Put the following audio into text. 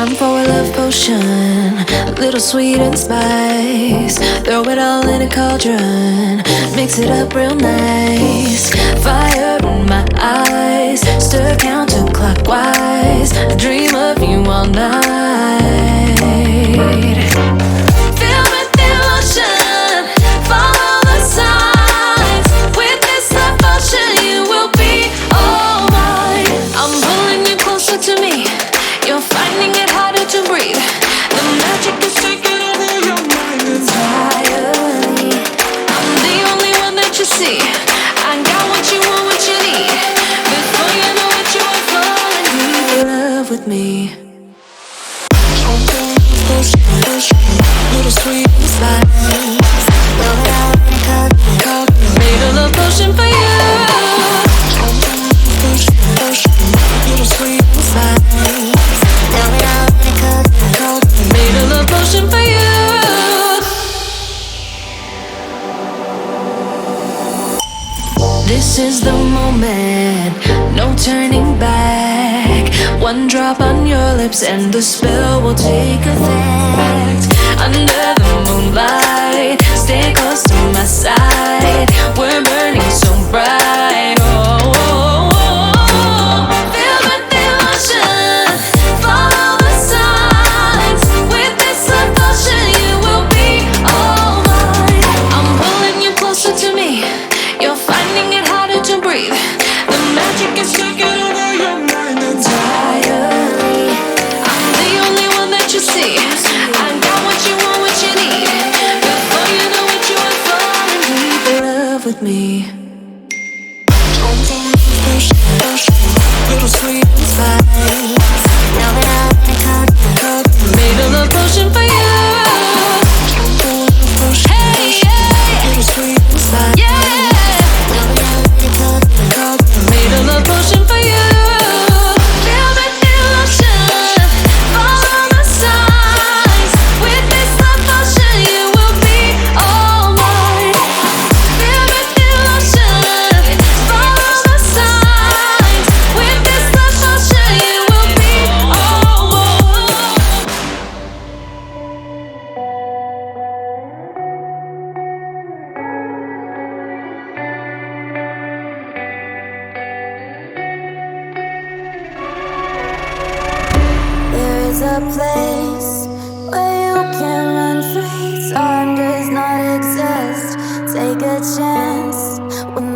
Time for a love potion, a little sweet and spice. Throw it all in a cauldron, mix it up real nice. Fire in my eyes, stir counterclockwise. I dream of you all night. Feel with emotion, follow the signs. With this devotion, you will be all mine. I'm pulling you closer to me. You're finding it harder to breathe. The magic is taking over your mind entirely. I'm the only one that you see. I got what you want, what you need. Before you know it, you are falling deep in love with me. Little sweet spice. Made a love potion for you. Little sweet spice. Made a love potion for you. This is the moment, no turning back. One drop on your lips and the spell will take effect. Under the moonlight, stay close to my side. We're burning so bright. Oh, oh, oh, oh. Feel the devotion, follow the signs. With this devotion, you will be all mine. I'm pulling you closer to me. You're finding it harder to breathe. The magic is taking over your mind entirely. I'm the only one that you see. I got what you want, what you need. Before you know it, you are falling deep in love with me. Little sweet spice. Made a love potion for you. Hey, yeah. Little sweet spice. Yeah. Made a love potion for you. Feel the devotion, follow the signs. With this love potion, you will be all mine. Feel the devotion, follow the signs. With this love potion, you will be all mine. There is a place where you can run free. Time does not exist. Take a chance with